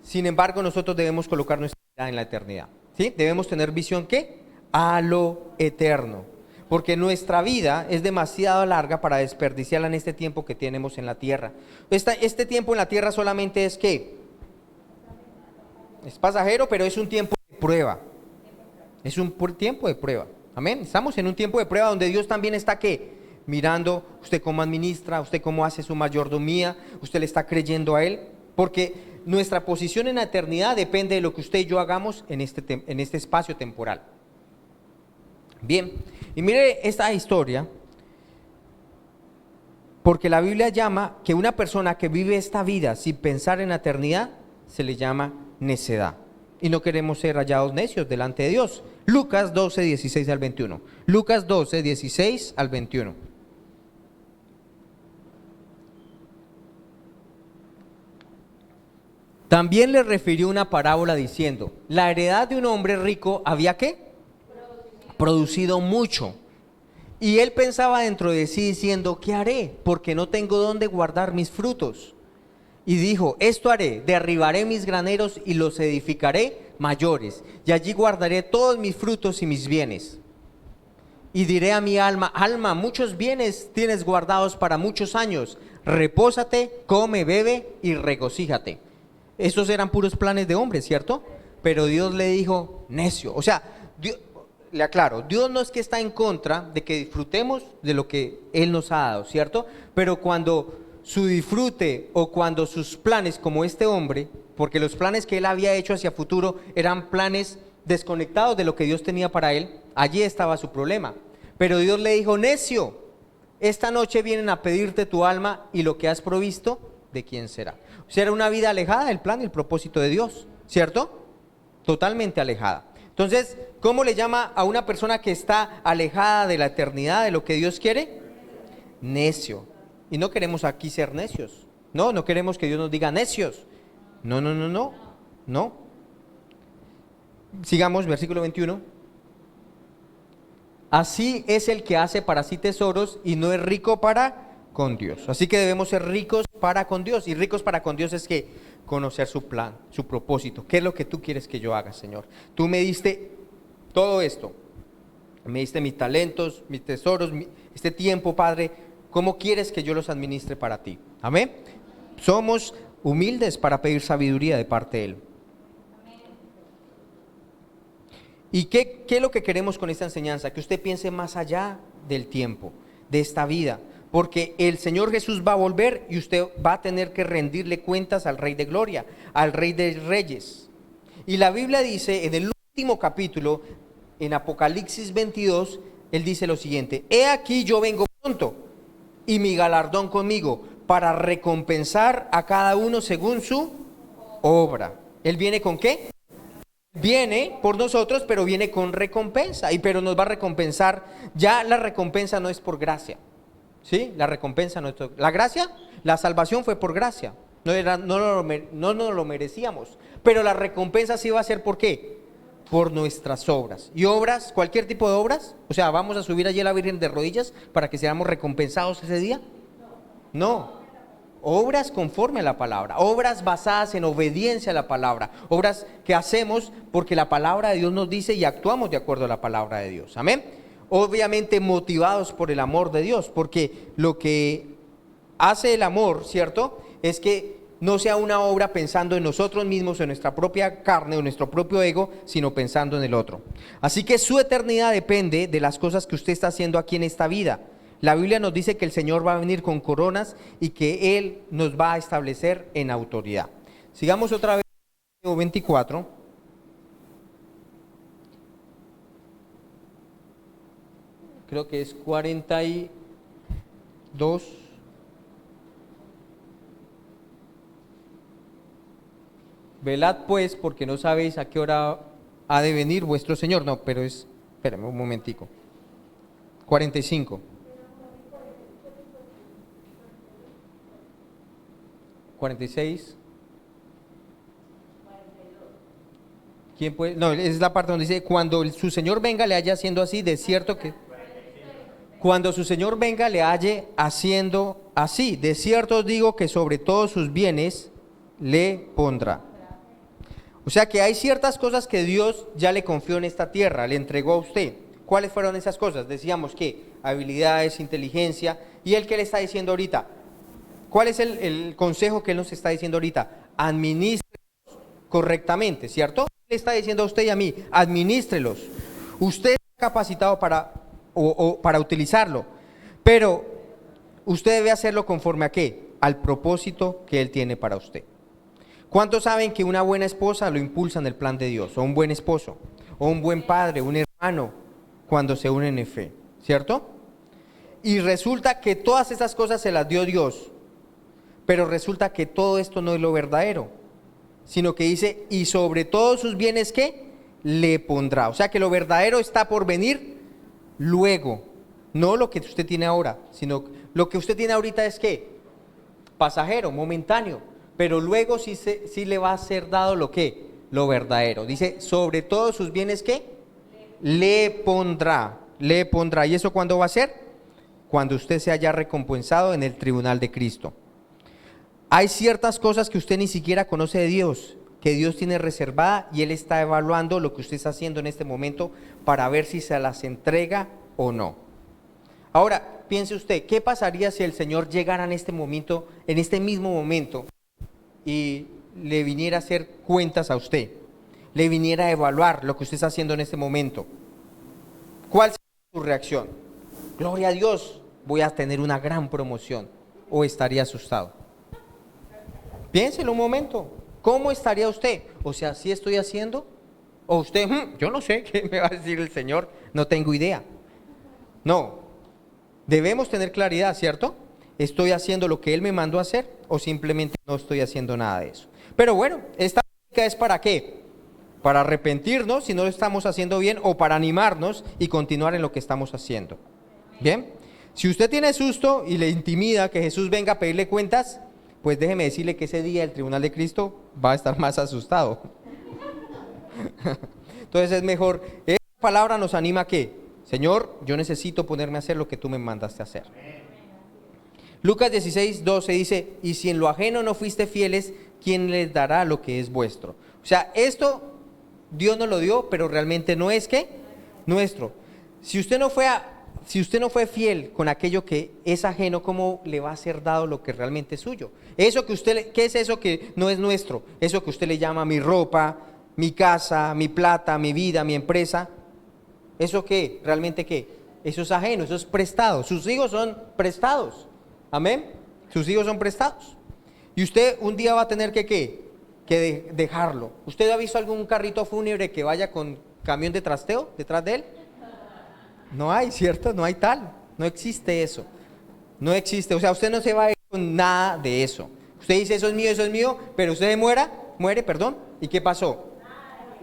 Sin embargo, nosotros debemos colocar nuestra vida en la eternidad, ¿sí? Debemos tener visión ¿qué? A lo eterno, porque nuestra vida es demasiado larga para desperdiciarla en este tiempo que tenemos en la tierra. Este tiempo en la tierra solamente es ¿qué? Es pasajero, pero es un tiempo de prueba. Es un tiempo de prueba. Amén. Estamos en un tiempo de prueba donde Dios también está ¿qué? Mirando usted cómo administra, usted cómo hace su mayordomía, usted le está creyendo a Él, porque nuestra posición en la eternidad depende de lo que usted y yo hagamos en este espacio temporal. Bien, y mire esta historia, porque la Biblia llama que una persona que vive esta vida sin pensar en la eternidad, se le llama necedad. Y no queremos ser hallados necios delante de Dios. Lucas 12, 16 al 21. Lucas 12, 16 al 21. También le refirió una parábola diciendo, la heredad de un hombre rico había ¿qué? Producido mucho. Y él pensaba dentro de sí diciendo, ¿qué haré? Porque no tengo dónde guardar mis frutos. Y dijo, esto haré, derribaré mis graneros y los edificaré mayores, y allí guardaré todos mis frutos y mis bienes. Y diré a mi alma, alma, muchos bienes tienes guardados para muchos años, repósate, come, bebe y regocíjate. Estos eran puros planes de hombre, ¿cierto? Pero Dios le dijo, necio. O sea, le aclaro, Dios no es que está en contra de que disfrutemos de lo que Él nos ha dado, ¿cierto? Pero cuando su disfrute o cuando sus planes, como este hombre, porque los planes que él había hecho hacia futuro eran planes desconectados de lo que Dios tenía para él, allí estaba su problema. Pero Dios le dijo: necio, esta noche vienen a pedirte tu alma y lo que has provisto, ¿de quién será? O sea, era una vida alejada del plan y el propósito de Dios, ¿cierto? Totalmente alejada. Entonces, ¿cómo le llama a una persona que está alejada de la eternidad, de lo que Dios quiere? Necio. Y no queremos aquí ser necios. No queremos que Dios nos diga necios. No. Sigamos, versículo 21. Así es el que hace para sí tesoros y no es rico para con Dios. Así que debemos ser ricos para con Dios. Y ricos para con Dios es que conocer su plan, su propósito. ¿Qué es lo que tú quieres que yo haga, Señor? Tú me diste todo esto. Me diste mis talentos, mis tesoros, este tiempo, Padre. ¿Cómo quieres que yo los administre para ti? Amén. Somos humildes para pedir sabiduría de parte de Él. ¿Y qué es lo que queremos con esta enseñanza? Que usted piense más allá del tiempo, de esta vida. Porque el Señor Jesús va a volver y usted va a tener que rendirle cuentas al Rey de Gloria, al Rey de Reyes. Y la Biblia dice en el último capítulo, en Apocalipsis 22, Él dice lo siguiente: he aquí yo vengo pronto y mi galardón conmigo para recompensar a cada uno según su obra. ¿Él viene con qué? Viene por nosotros, pero viene con recompensa. Pero nos va a recompensar. Ya la recompensa no es por gracia. ¿Sí? La recompensa no es por... La gracia, la salvación fue por gracia. No nos lo merecíamos. Pero la recompensa sí va a ser ¿por qué? Por nuestras obras. ¿Y obras? ¿Cualquier tipo de obras? O sea, ¿vamos a subir allí a la Virgen de rodillas para que seamos recompensados ese día? No. Obras conforme a la palabra, obras basadas en obediencia a la palabra, obras que hacemos porque la palabra de Dios nos dice y actuamos de acuerdo a la palabra de Dios. Amén. Obviamente motivados por el amor de Dios, porque lo que hace el amor, ¿cierto?, es que no sea una obra pensando en nosotros mismos, en nuestra propia carne o nuestro propio ego, sino pensando en el otro. Así que su eternidad depende de las cosas que usted está haciendo aquí en esta vida. La Biblia nos dice que el Señor va a venir con coronas y que Él nos va a establecer en autoridad. Sigamos otra vez, 24. Creo que es 42. Velad pues, porque no sabéis a qué hora ha de venir vuestro Señor. No, pero es, espérame un momentico. 45. 46. ¿Quién puede? No, es la parte donde dice: cuando su Señor venga le haya haciendo así, de cierto que... Cuando su Señor venga le halle haciendo así, de cierto os digo que sobre todos sus bienes le pondrá. O sea que hay ciertas cosas que Dios ya le confió en esta tierra, le entregó a usted. ¿Cuáles fueron esas cosas? Decíamos que habilidades, inteligencia. ¿Y él qué le está diciendo ahorita? ¿Cuál es el consejo que Él nos está diciendo ahorita? Administrelos correctamente, ¿cierto? Le está diciendo a usted y a mí: administrelos. Usted está capacitado para utilizarlo, pero usted debe hacerlo conforme a ¿qué? Al propósito que Él tiene para usted. ¿Cuántos saben que una buena esposa lo impulsa en el plan de Dios? O un buen esposo, o un buen padre, un hermano, cuando se unen en fe, ¿cierto? Y resulta que todas esas cosas se las dio Dios. Pero resulta que todo esto no es lo verdadero, sino que dice: y sobre todos sus bienes, ¿qué? Le pondrá. O sea que lo verdadero está por venir luego, no lo que usted tiene ahora, sino lo que usted tiene ahorita es ¿qué? Pasajero, momentáneo, pero luego sí le va a ser dado lo que, lo verdadero. Dice: sobre todos sus bienes, ¿qué? Le pondrá. ¿Y eso cuándo va a ser? Cuando usted se haya recompensado en el tribunal de Cristo. Hay ciertas cosas que usted ni siquiera conoce de Dios, que Dios tiene reservada, y Él está evaluando lo que usted está haciendo en este momento para ver si se las entrega o no. Ahora, piense usted, ¿qué pasaría si el Señor llegara en este momento, en este mismo momento, y le viniera a hacer cuentas a usted? Le viniera a evaluar lo que usted está haciendo en este momento. ¿Cuál sería su reacción? Gloria a Dios, voy a tener una gran promoción. o estaría asustado? Piénselo un momento. ¿Cómo estaría usted? O sea, ¿sí estoy haciendo? O usted, yo no sé qué me va a decir el Señor, no tengo idea. No, debemos tener claridad, ¿cierto? ¿Estoy haciendo lo que Él me mandó a hacer o simplemente no estoy haciendo nada de eso? Pero bueno, esta práctica es ¿para qué? Para arrepentirnos si no lo estamos haciendo bien o para animarnos y continuar en lo que estamos haciendo. ¿Bien? Si usted tiene susto y le intimida que Jesús venga a pedirle cuentas, pues déjeme decirle que ese día el tribunal de Cristo va a estar más asustado. Entonces es mejor, esta palabra nos anima a que, Señor, yo necesito ponerme a hacer lo que tú me mandaste a hacer. Lucas 16:12 dice, y si en lo ajeno no fuiste fieles, ¿quién les dará lo que es vuestro? O sea, esto Dios nos lo dio, pero realmente no es ¿qué? Nuestro. Si usted no fue fiel con aquello que es ajeno, ¿cómo le va a ser dado lo que realmente es suyo? Eso que usted, ¿qué es eso que no es nuestro? Eso que usted le llama mi ropa, mi casa, mi plata, mi vida, mi empresa. ¿Eso qué? ¿Realmente qué? Eso es ajeno, eso es prestado. Sus hijos son prestados. Amén. Sus hijos son prestados. Y usted un día va a tener que ¿qué? Que dejarlo. ¿Usted ha visto algún carrito fúnebre que vaya con camión de trasteo detrás de él? No hay, ¿cierto? No hay tal. No existe eso. No existe. O sea, usted no se va a ir con nada de eso. Usted dice, eso es mío, pero usted muere, perdón. ¿Y qué pasó?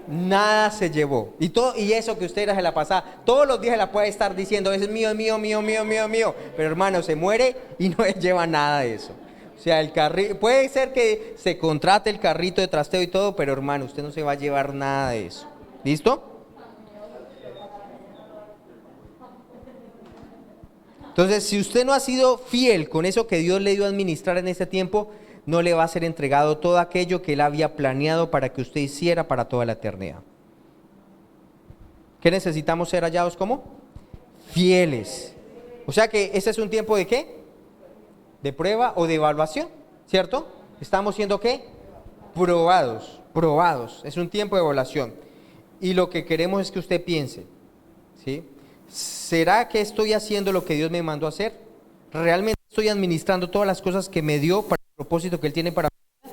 Nada se llevó. Y eso que usted se la pasa, todos los días se la puede estar diciendo, eso es mío, mío, mío, mío, mío, mío. Pero hermano, se muere y no lleva nada de eso. O sea, el carrito, puede ser que se contrate el carrito de trasteo y todo, pero hermano, usted no se va a llevar nada de eso. ¿Listo? Entonces, si usted no ha sido fiel con eso que Dios le dio a administrar en ese tiempo, no le va a ser entregado todo aquello que Él había planeado para que usted hiciera para toda la eternidad. ¿Qué necesitamos ser hallados como? Fieles. O sea que este es un tiempo de ¿qué? De prueba o de evaluación, ¿cierto? Estamos siendo ¿qué? Probados. Es un tiempo de evaluación. Y lo que queremos es que usted piense, ¿sí? ¿Será que estoy haciendo lo que Dios me mandó a hacer? ¿Realmente estoy administrando todas las cosas que me dio para el propósito que Él tiene para mí?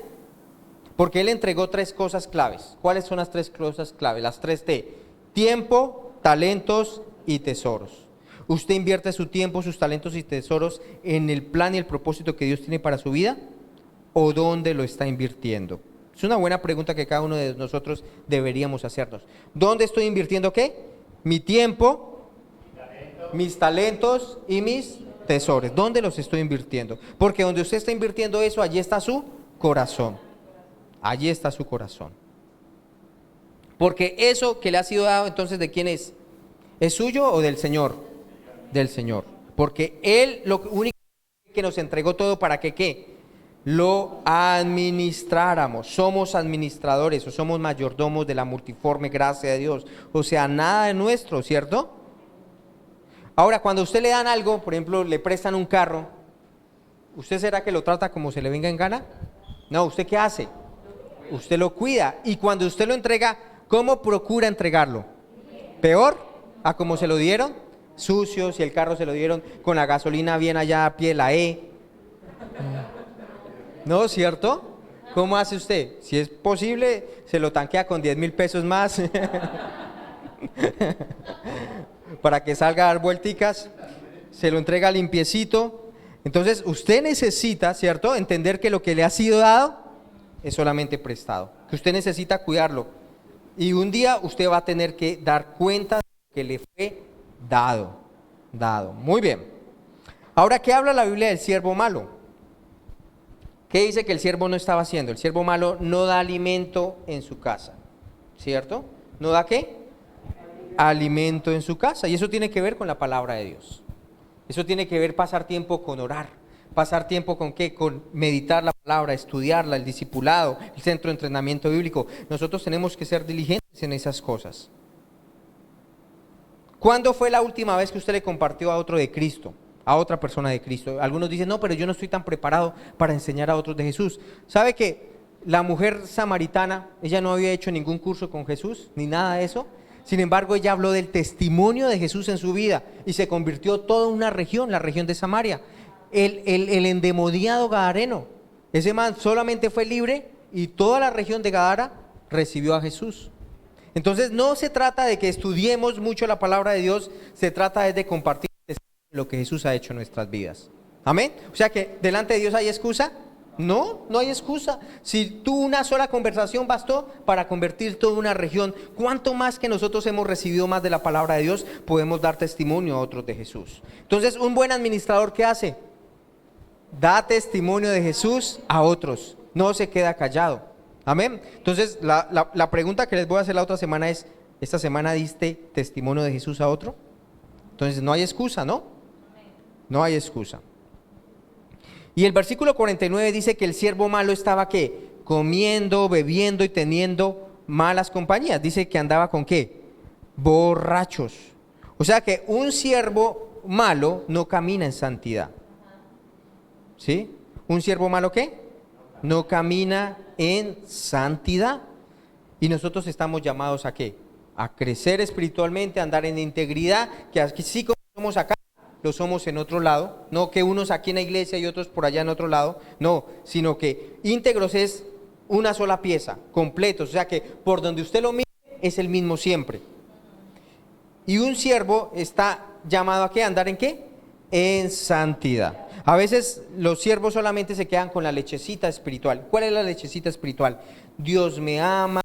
Porque Él entregó 3 cosas claves. ¿Cuáles son las 3 cosas claves? Las 3 T: tiempo, talentos y tesoros. ¿Usted invierte su tiempo, sus talentos y tesoros en el plan y el propósito que Dios tiene para su vida? ¿O dónde lo está invirtiendo? Es una buena pregunta que cada uno de nosotros deberíamos hacernos. ¿Dónde estoy invirtiendo qué? Mi tiempo, mis talentos y mis tesoros. ¿Dónde los estoy invirtiendo? Porque donde usted está invirtiendo eso, allí está su corazón. Allí está su corazón. Porque eso que le ha sido dado, entonces, ¿de quién es? ¿Es suyo o del Señor? Del Señor. Porque Él lo único que nos entregó todo para que ¿qué? Lo administráramos. Somos administradores o somos mayordomos de la multiforme gracia de Dios. O sea, nada de nuestro, ¿cierto? Ahora, cuando a usted le dan algo, por ejemplo, le prestan un carro, ¿usted será que lo trata como se le venga en gana? No, ¿usted qué hace? Usted lo cuida. Y cuando usted lo entrega, ¿cómo procura entregarlo? ¿Peor a como se lo dieron? Sucio, si el carro se lo dieron con la gasolina bien allá a pie, la E. ¿No, cierto? ¿Cómo hace usted? Si es posible, se lo tanquea con 10,000 pesos más para que salga a dar vuelticas, se lo entrega limpiecito. Entonces usted necesita, ¿cierto?, entender que lo que le ha sido dado es solamente prestado, que usted necesita cuidarlo. Y un día usted va a tener que dar cuenta de lo que le fue dado. Muy bien. Ahora, ¿qué habla la Biblia del siervo malo? ¿Qué dice que el siervo no estaba haciendo? El siervo malo no da alimento en su casa, ¿cierto? ¿No da qué? Alimento en su casa. Y eso tiene que ver con la palabra de Dios. Eso tiene que ver pasar tiempo con orar. Pasar tiempo con qué? Con meditar la palabra, estudiarla, el discipulado, el centro de entrenamiento bíblico. Nosotros tenemos que ser diligentes en esas cosas. ¿Cuándo fue la última vez que usted le compartió a otro de Cristo? A otra persona de Cristo. Algunos dicen, no, pero yo no estoy tan preparado para enseñar a otros de Jesús. ¿Sabe que la mujer samaritana, ella no había hecho ningún curso con Jesús, ni nada de eso? Sin embargo, ella habló del testimonio de Jesús en su vida y se convirtió toda una región, la región de Samaria. el endemoniado gadareno. Ese man solamente fue libre y toda la región de Gadara recibió a Jesús. Entonces no se trata de que estudiemos mucho la palabra de Dios, se trata de compartir lo que Jesús ha hecho en nuestras vidas. Amén. O sea que delante de Dios hay excusa. No, no hay excusa. Si tú una sola conversación bastó para convertir toda una región, ¿cuánto más que nosotros hemos recibido más de la palabra de Dios podemos dar testimonio a otros de Jesús? Entonces, un buen administrador, ¿qué hace? Da testimonio de Jesús a otros, no se queda callado. Amén. Entonces, la pregunta que les voy a hacer la otra semana es, ¿esta semana diste testimonio de Jesús a otro? Entonces, no hay excusa, ¿no? No hay excusa. Y el versículo 49 dice que el siervo malo estaba ¿qué? Comiendo, bebiendo y teniendo malas compañías. Dice que andaba ¿con qué? Borrachos. O sea que un siervo malo no camina en santidad. ¿Sí? ¿Un siervo malo qué? No camina en santidad. Y nosotros estamos llamados ¿a qué? A crecer espiritualmente, a andar en integridad, que así como somos acá, lo somos en otro lado, no que unos aquí en la iglesia y otros por allá en otro lado, no, sino que íntegros es una sola pieza, completos, o sea que por donde usted lo mire es el mismo siempre. Y un siervo está llamado ¿a qué? ¿Andar en qué? En santidad. A veces los siervos solamente se quedan con la lechecita espiritual. ¿Cuál es la lechecita espiritual? Dios me ama,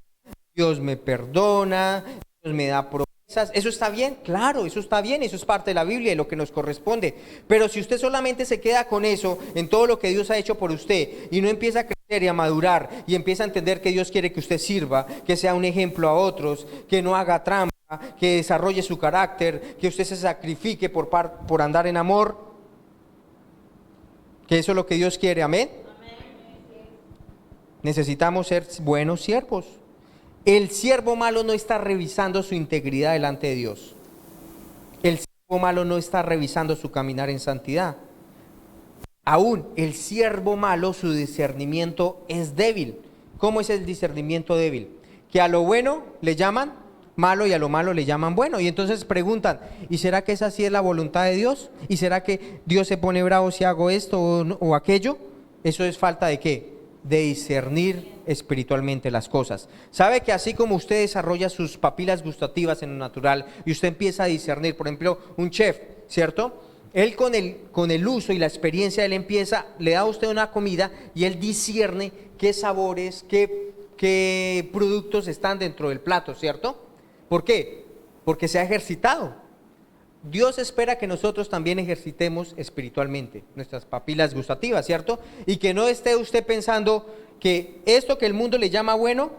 Dios me perdona, Dios me da promesas. ¿Eso está bien? Claro, eso está bien, eso es parte de la Biblia y lo que nos corresponde. Pero si usted solamente se queda con eso en todo lo que Dios ha hecho por usted y no empieza a crecer y a madurar y empieza a entender que Dios quiere que usted sirva, que sea un ejemplo a otros, que no haga trampa, que desarrolle su carácter, que usted se sacrifique por andar en amor, que eso es lo que Dios quiere, amén. Necesitamos ser buenos siervos. El siervo malo no está revisando su integridad delante de Dios. El siervo malo no está revisando su caminar en santidad. Aún el siervo malo, su discernimiento es débil. ¿Cómo es el discernimiento débil? Que a lo bueno le llaman malo y a lo malo le llaman bueno. Y entonces preguntan, ¿y será que esa sí es la voluntad de Dios? ¿Y será que Dios se pone bravo si hago esto o aquello? Eso es falta de ¿qué? De discernir espiritualmente las cosas. Sabe que así como usted desarrolla sus papilas gustativas en lo natural y usted empieza a discernir, por ejemplo, un chef, ¿cierto? Él con el uso y la experiencia, él empieza, le da a usted una comida y él discierne qué sabores, qué productos están dentro del plato, ¿cierto? ¿Por qué? Porque se ha ejercitado. Dios espera que nosotros también ejercitemos espiritualmente nuestras papilas gustativas, ¿cierto? Y que no esté usted pensando que esto que el mundo le llama bueno,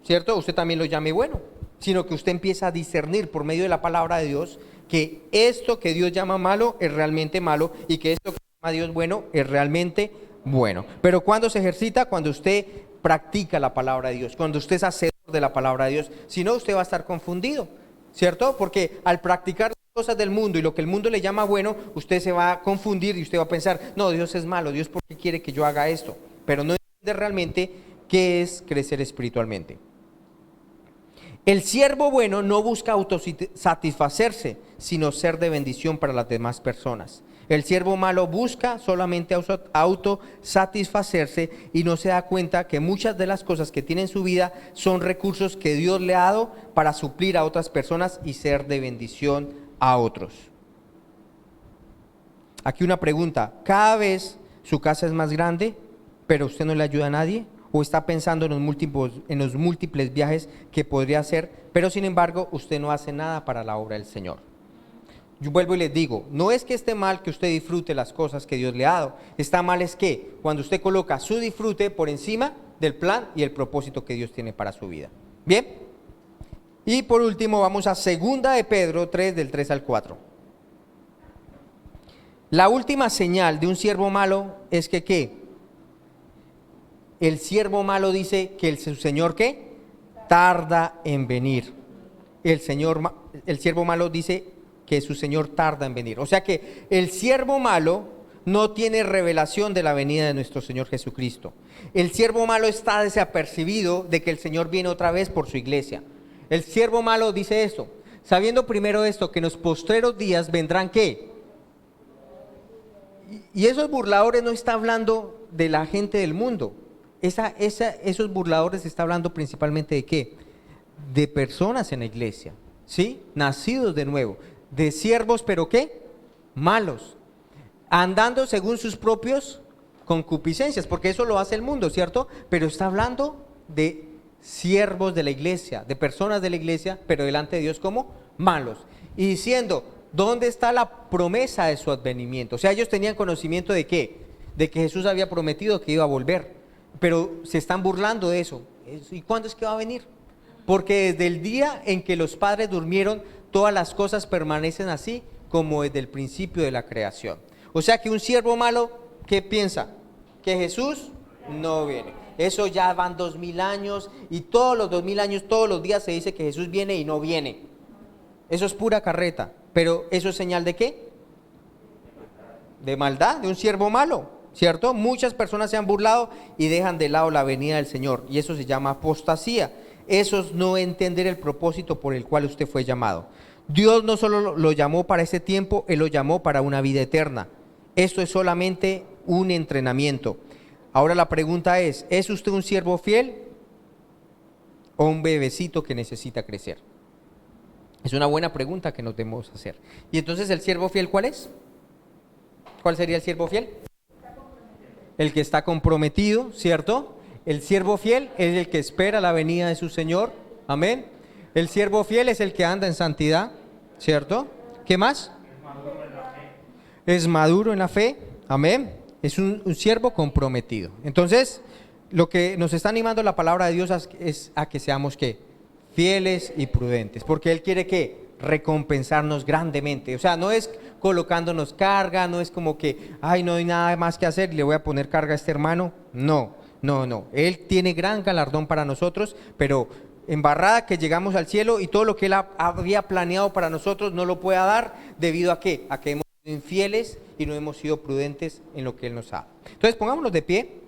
¿cierto? Usted también lo llame bueno, sino que usted empieza a discernir por medio de la palabra de Dios que esto que Dios llama malo es realmente malo y que esto que llama Dios bueno es realmente bueno. Pero ¿cuándo se ejercita? Cuando usted practica la palabra de Dios, cuando usted es hacedor de la palabra de Dios, si no usted va a estar confundido. ¿Cierto? Porque al practicar las cosas del mundo y lo que el mundo le llama bueno, usted se va a confundir y usted va a pensar, no, Dios es malo, Dios ¿por qué quiere que yo haga esto? Pero no entiende realmente qué es crecer espiritualmente. El siervo bueno no busca autosatisfacerse, sino ser de bendición para las demás personas. El siervo malo busca solamente autosatisfacerse y no se da cuenta que muchas de las cosas que tiene en su vida son recursos que Dios le ha dado para suplir a otras personas y ser de bendición a otros. Aquí una pregunta, ¿cada vez su casa es más grande, pero usted no le ayuda a nadie? ¿O está pensando en los múltiples viajes que podría hacer, pero sin embargo usted no hace nada para la obra del Señor? Yo vuelvo y les digo, no es que esté mal que usted disfrute las cosas que Dios le ha dado. Está mal es que cuando usted coloca su disfrute por encima del plan y el propósito que Dios tiene para su vida. ¿Bien? Y por último vamos a 2 de Pedro 3, del 3 al 4. La última señal de un siervo malo es que ¿qué? El siervo malo dice que su Señor ¿qué? Tarda en venir. El siervo malo dice que su Señor tarda en venir. O sea que el siervo malo no tiene revelación de la venida de nuestro Señor Jesucristo. El siervo malo está desapercibido de que el Señor viene otra vez por su iglesia. El siervo malo dice esto, sabiendo primero esto, que en los postreros días vendrán ¿qué? Y esos burladores no está hablando de la gente del mundo. Esos burladores está hablando principalmente de ¿qué? De personas en la iglesia, ¿sí? Nacidos de nuevo, de siervos, pero ¿qué? Malos, andando según sus propios concupiscencias, porque eso lo hace el mundo, ¿cierto? Pero está hablando de siervos de la iglesia, de personas de la iglesia, pero delante de Dios como malos. Y diciendo, ¿dónde está la promesa de su advenimiento? O sea, ellos tenían conocimiento de ¿qué? De que Jesús había prometido que iba a volver, pero se están burlando de eso. ¿Y cuándo es que va a venir? Porque desde el día en que los padres durmieron, todas las cosas permanecen así como desde el principio de la creación. O sea que un siervo malo, ¿qué piensa? Que Jesús no viene. Eso ya van 2000 años y todos los 2000 años, todos los días se dice que Jesús viene y no viene. Eso es pura carreta. Pero ¿eso es señal de qué? De maldad, de un siervo malo, ¿cierto? Muchas personas se han burlado y dejan de lado la venida del Señor. Y eso se llama apostasía. Eso es no entender el propósito por el cual usted fue llamado. Dios no solo lo llamó para ese tiempo, Él lo llamó para una vida eterna. Esto es solamente un entrenamiento. Ahora la pregunta ¿es usted un siervo fiel o un bebecito que necesita crecer? Es una buena pregunta que nos debemos hacer. Y entonces, ¿el siervo fiel cuál es? ¿Cuál sería el siervo fiel? El que está comprometido, ¿cierto? El siervo fiel es el que espera la venida de su Señor. Amén. El siervo fiel es el que anda en santidad, ¿cierto? ¿Qué más? Es maduro en la fe. Amén. Es un siervo comprometido. Entonces, lo que nos está animando la palabra de Dios es a que seamos ¿qué? Fieles y prudentes, porque Él quiere que recompensarnos grandemente. O sea, no es colocándonos carga, no es como que, ay, no hay nada más que hacer y le voy a poner carga a este hermano. No. Él tiene gran galardón para nosotros, pero embarrada que llegamos al cielo y todo lo que Él había planeado para nosotros no lo pueda dar, ¿debido a qué? A que hemos sido infieles y no hemos sido prudentes en lo que Él nos ha. Entonces, pongámonos de pie.